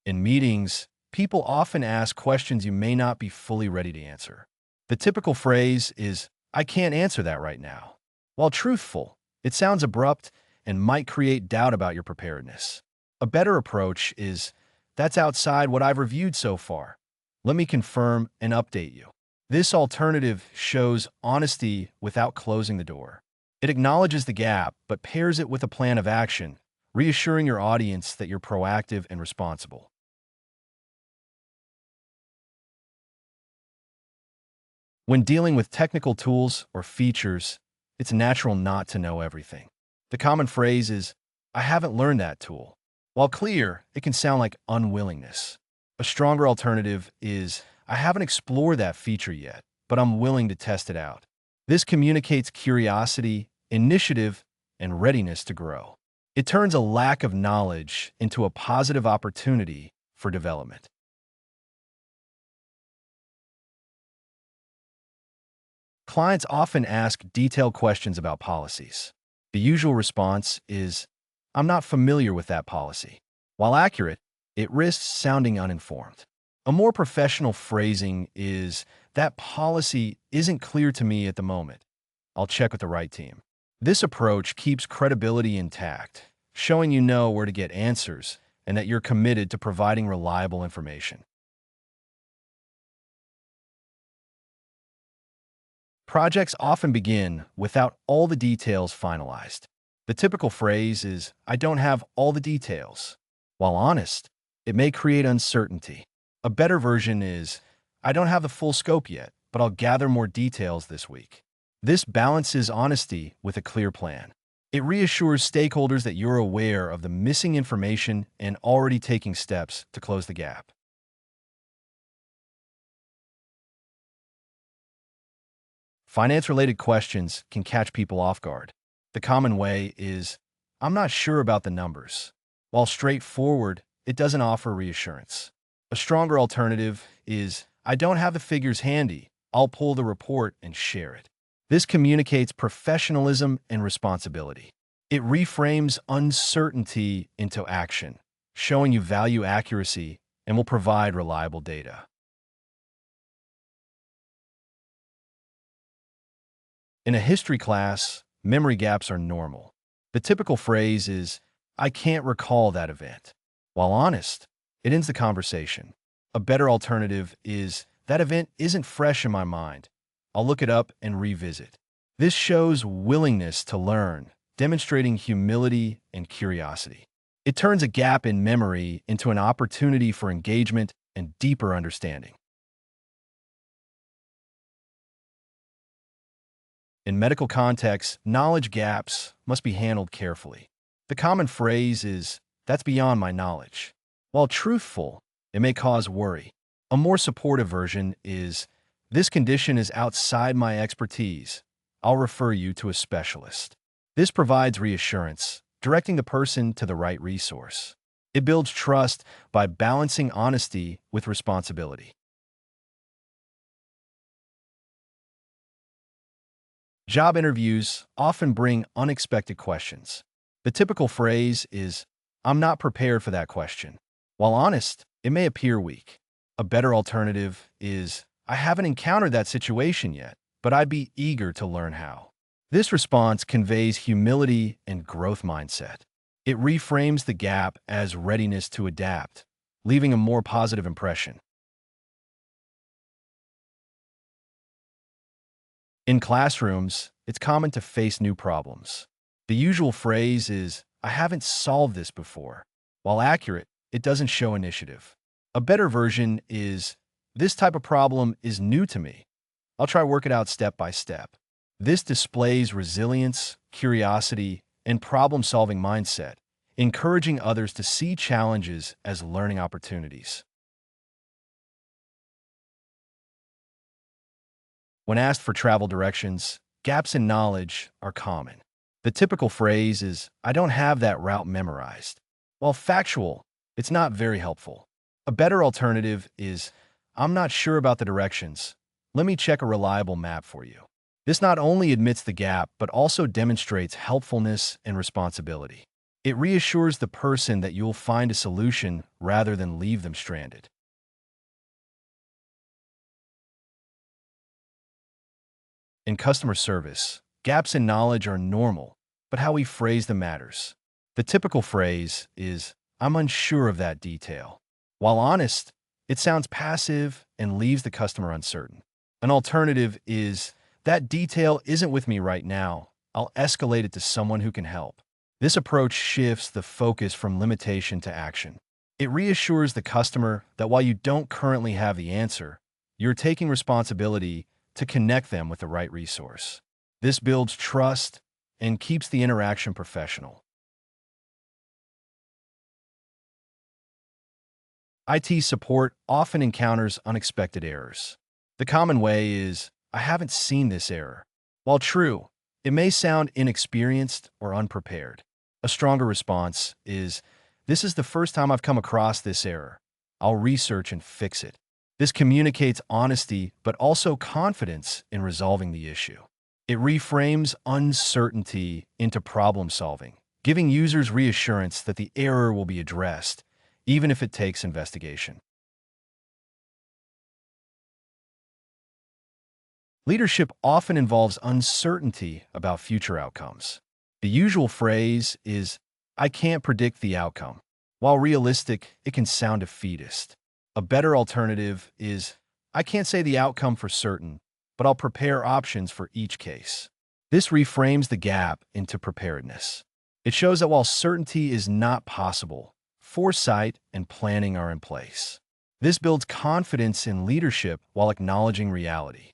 In meetings, people often ask questions you may not be fully ready to answer. The typical phrase is, "I can't answer that right now." While truthful, it sounds abrupt and might create doubt about your preparedness. A better approach is, "That's outside what I've reviewed so far. Let me confirm and update you." This alternative shows honesty without closing the door. It acknowledges the gap, but pairs it with a plan of action, reassuring your audience that you're proactive and responsible. When dealing with technical tools or features, it's natural not to know everything. The common phrase is, "I haven't learned that tool." While clear, it can sound like unwillingness. A stronger alternative is, "I haven't explored that feature yet, but I'm willing to test it out." This communicates curiosity, initiative, and readiness to grow. It turns a lack of knowledge into a positive opportunity for development. Clients often ask detailed questions about policies. The usual response is, "I'm not familiar with that policy." While accurate, it risks sounding uninformed. A more professional phrasing is, "That policy isn't clear to me at the moment. I'll check with the right team." This approach keeps credibility intact, showing you know where to get answers and that you're committed to providing reliable information. Projects often begin without all the details finalized. The typical phrase is, "I don't have all the details." While honest, it may create uncertainty. A better version is, "I don't have the full scope yet, but I'll gather more details this week." This balances honesty with a clear plan. It reassures stakeholders that you're aware of the missing information and already taking steps to close the gap. Finance-related questions can catch people off guard. The common way is, "I'm not sure about the numbers." While straightforward, it doesn't offer reassurance. A stronger alternative is, "I don't have the figures handy. I'll pull the report and share it." This communicates professionalism and responsibility. It reframes uncertainty into action, showing you value accuracy and will provide reliable data. In a history class, memory gaps are normal. The typical phrase is, "I can't recall that event." While honest, it ends the conversation. A better alternative is, "That event isn't fresh in my mind. I'll look it up and revisit." This shows willingness to learn, demonstrating humility and curiosity. It turns a gap in memory into an opportunity for engagement and deeper understanding. In medical contexts, knowledge gaps must be handled carefully. The common phrase is, "That's beyond my knowledge." While truthful, it may cause worry. A more supportive version is, "This condition is outside my expertise. I'll refer you to a specialist." This provides reassurance, directing the person to the right resource. It builds trust by balancing honesty with responsibility. Job interviews often bring unexpected questions. The typical phrase is, "I'm not prepared for that question." While honest, it may appear weak. A better alternative is, "I haven't encountered that situation yet, but I'd be eager to learn how." This response conveys humility and growth mindset. It reframes the gap as readiness to adapt, leaving a more positive impression. In classrooms, it's common to face new problems. The usual phrase is, "I haven't solved this before." While accurate, it doesn't show initiative. A better version is, "This type of problem is new to me. I'll try work it out step by step." This displays resilience, curiosity, and problem-solving mindset, encouraging others to see challenges as learning opportunities. When asked for travel directions, gaps in knowledge are common. The typical phrase is, "I don't have that route memorized." While factual, it's not very helpful. A better alternative is, "I'm not sure about the directions. Let me check a reliable map for you." This not only admits the gap, but also demonstrates helpfulness and responsibility. It reassures the person that you'll find a solution rather than leave them stranded. In customer service, gaps in knowledge are normal, but how we phrase them matters. The typical phrase is, I'm unsure of that detail. While honest, it sounds passive and leaves the customer uncertain. An alternative is, that detail isn't with me right now. I'll escalate it to someone who can help. This approach shifts the focus from limitation to action. It reassures the customer that while you don't currently have the answer, you're taking responsibility to connect them with the right resource. This builds trust and keeps the interaction professional. IT support often encounters unexpected errors. The common way is, I haven't seen this error. While true, it may sound inexperienced or unprepared. A stronger response is, this is the first time I've come across this error. I'll research and fix it. This communicates honesty, but also confidence in resolving the issue. It reframes uncertainty into problem solving, giving users reassurance that the error will be addressed, even if it takes investigation. Leadership often involves uncertainty about future outcomes. The usual phrase is, I can't predict the outcome. While realistic, it can sound defeatist. A better alternative is, I can't say the outcome for certain, but I'll prepare options for each case. This reframes the gap into preparedness. It shows that while certainty is not possible, foresight and planning are in place. This builds confidence in leadership while acknowledging reality.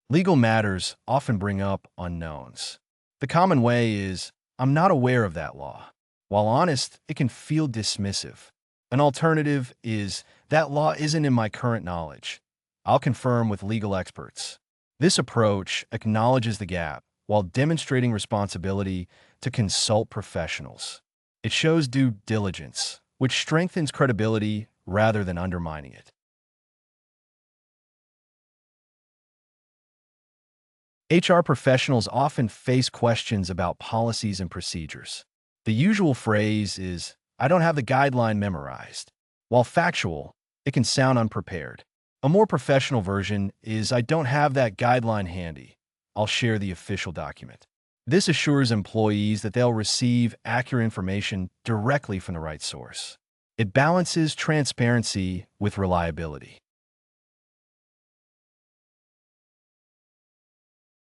Legal matters often bring up unknowns. The common way is, I'm not aware of that law. While honest, it can feel dismissive. An alternative is, that law isn't in my current knowledge. I'll confirm with legal experts. This approach acknowledges the gap while demonstrating responsibility to consult professionals. It shows due diligence, which strengthens credibility rather than undermining it. HR professionals often face questions about policies and procedures. The usual phrase is, I don't have the guideline memorized. While factual, it can sound unprepared. A more professional version is, I don't have that guideline handy. I'll share the official document. This assures employees that they'll receive accurate information directly from the right source. It balances transparency with reliability.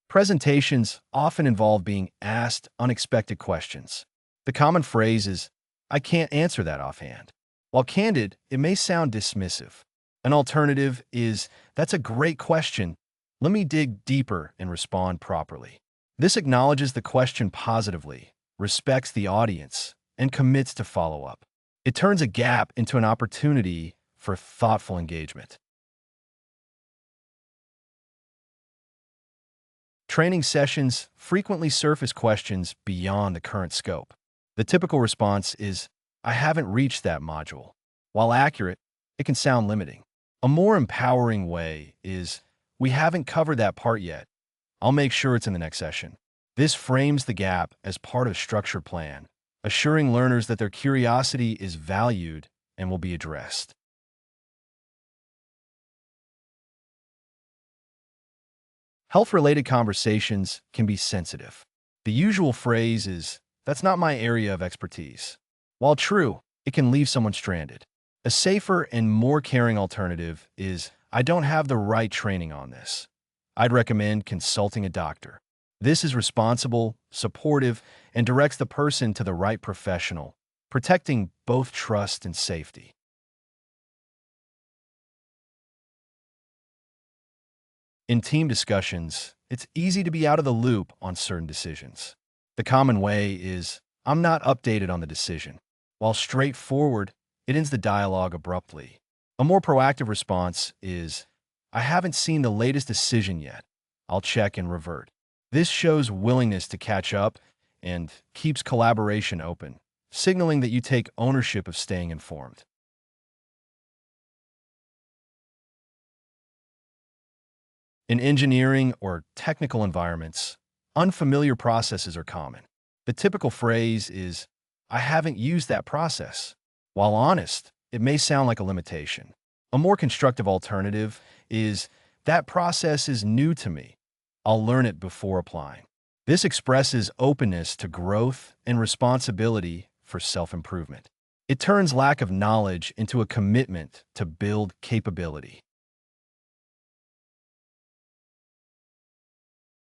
Presentations often involve being asked unexpected questions. The common phrase is, I can't answer that offhand. While candid, it may sound dismissive. An alternative is, that's a great question. Let me dig deeper and respond properly. This acknowledges the question positively, respects the audience, and commits to follow up. It turns a gap into an opportunity for thoughtful engagement. Training sessions frequently surface questions beyond the current scope. The typical response is, I haven't reached that module. While accurate, it can sound limiting. A more empowering way is, we haven't covered that part yet. I'll make sure it's in the next session. This frames the gap as part of a structured plan, assuring learners that their curiosity is valued and will be addressed. Health-related conversations can be sensitive. The usual phrase is, that's not my area of expertise. While true, it can leave someone stranded. A safer and more caring alternative is, I don't have the right training on this. I'd recommend consulting a doctor. This is responsible, supportive, and directs the person to the right professional, protecting both trust and safety. In team discussions, it's easy to be out of the loop on certain decisions. The common way is, I'm not updated on the decision. While straightforward, it ends the dialogue abruptly. A more proactive response is, I haven't seen the latest decision yet. I'll check and revert. This shows willingness to catch up and keeps collaboration open, signaling that you take ownership of staying informed. In engineering or technical environments, Unfamiliar processes are common. The typical phrase is, I haven't used that process. While honest, it may sound like a limitation. A more constructive alternative is, that process is new to me. I'll learn it before applying. This expresses openness to growth and responsibility for self-improvement. It turns lack of knowledge into a commitment to build capability.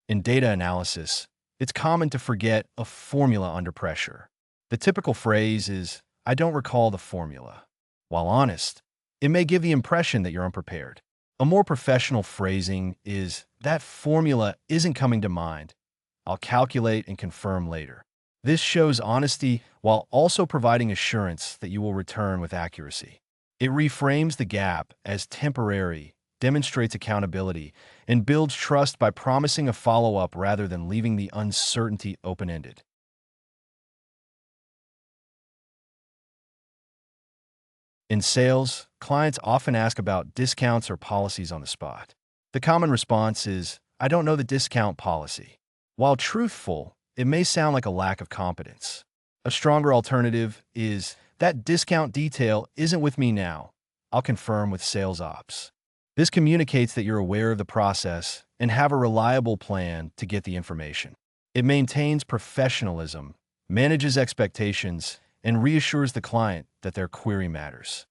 In data analysis, it's common to forget a formula under pressure. The typical phrase is, I don't recall the formula. While honest, it may give the impression that you're unprepared. A more professional phrasing is, that formula isn't coming to mind. I'll calculate and confirm later. This shows honesty while also providing assurance that you will return with accuracy. It reframes the gap as temporary, demonstrates accountability, and builds trust by promising a follow-up rather than leaving the uncertainty open-ended. In sales, clients often ask about discounts or policies on the spot. The common response is, I don't know the discount policy. While truthful, it may sound like a lack of competence. A stronger alternative is, that discount detail isn't with me now. I'll confirm with sales ops. This communicates that you're aware of the process and have a reliable plan to get the information. It maintains professionalism, manages expectations, and reassures the client that their query matters.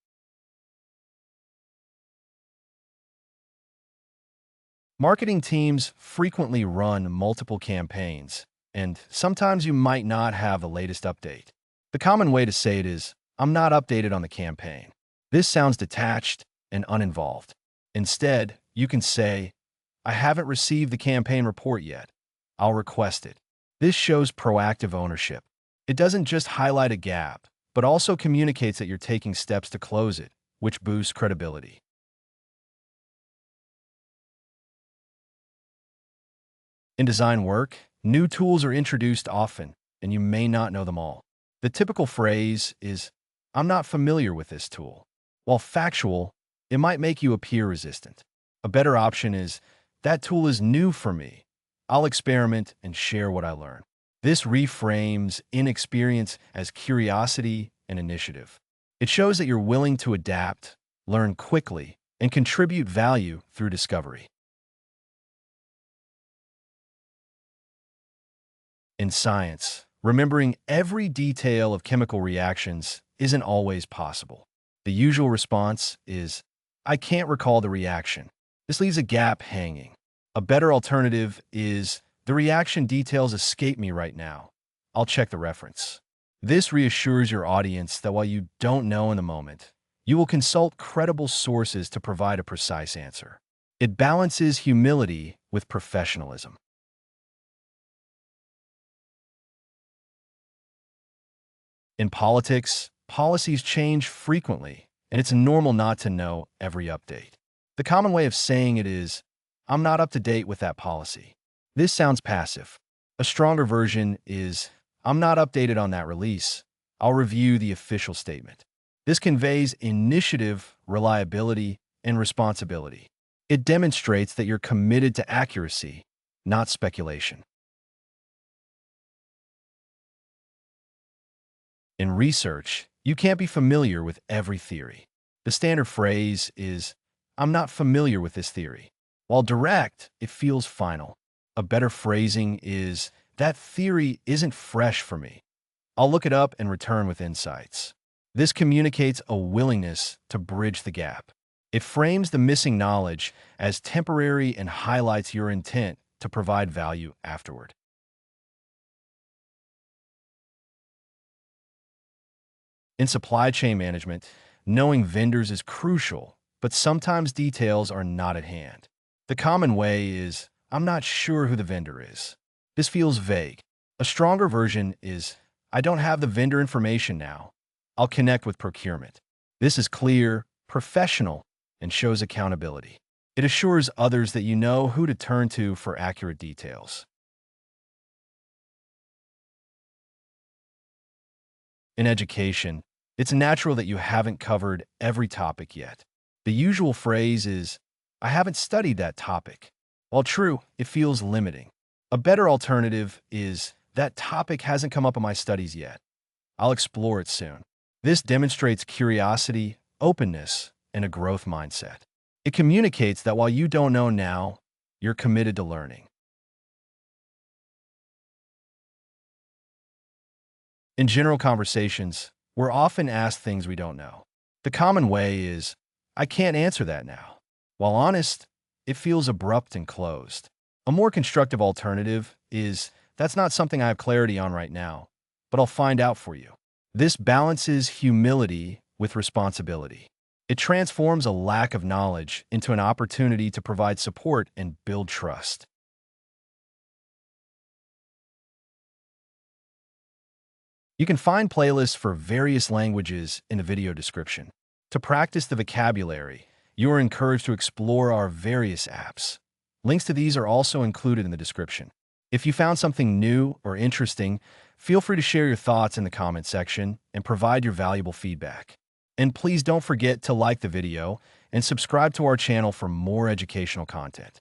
Marketing teams frequently run multiple campaigns, and sometimes you might not have the latest update. The common way to say it is, I'm not updated on the campaign. This sounds detached and uninvolved. Instead, you can say, I haven't received the campaign report yet. I'll request it. This shows proactive ownership. It doesn't just highlight a gap, but also communicates that you're taking steps to close it, which boosts credibility. In design work, new tools are introduced often, and you may not know them all. The typical phrase is, I'm not familiar with this tool. While factual, it might make you appear resistant. A better option is, that tool is new for me. I'll experiment and share what I learn. This reframes inexperience as curiosity and initiative. It shows that you're willing to adapt, learn quickly, and contribute value through discovery. In science, remembering every detail of chemical reactions isn't always possible. The usual response is, I can't recall the reaction. This leaves a gap hanging. A better alternative is, the reaction details escape me right now. I'll check the reference. This reassures your audience that while you don't know in the moment, you will consult credible sources to provide a precise answer. It balances humility with professionalism. In politics, policies change frequently, and it's normal not to know every update. The common way of saying it is, I'm not up to date with that policy. This sounds passive. A stronger version is, I'm not updated on that release. I'll review the official statement. This conveys initiative, reliability, and responsibility. It demonstrates that you're committed to accuracy, not speculation. In research, you can't be familiar with every theory. The standard phrase is, I'm not familiar with this theory. While direct, it feels final. A better phrasing is, that theory isn't fresh for me. I'll look it up and return with insights. This communicates a willingness to bridge the gap. It frames the missing knowledge as temporary and highlights your intent to provide value afterward. In supply chain management, knowing vendors is crucial, but sometimes details are not at hand. The common way is, I'm not sure who the vendor is. This feels vague. A stronger version is, I don't have the vendor information now. I'll connect with procurement. This is clear, professional, and shows accountability. It assures others that you know who to turn to for accurate details. In education, it's natural that you haven't covered every topic yet. The usual phrase is, I haven't studied that topic. While true, it feels limiting. A better alternative is, that topic hasn't come up in my studies yet. I'll explore it soon. This demonstrates curiosity, openness, and a growth mindset. It communicates that while you don't know now, you're committed to learning. In general conversations, we're often asked things we don't know. The common way is, I can't answer that now. While honest, it feels abrupt and closed. A more constructive alternative is, that's not something I have clarity on right now, but I'll find out for you. This balances humility with responsibility. It transforms a lack of knowledge into an opportunity to provide support and build trust. You can find playlists for various languages in the video description. To practice the vocabulary, you are encouraged to explore our various apps. Links to these are also included in the description. If you found something new or interesting, feel free to share your thoughts in the comment section and provide your valuable feedback. And please don't forget to like the video and subscribe to our channel for more educational content.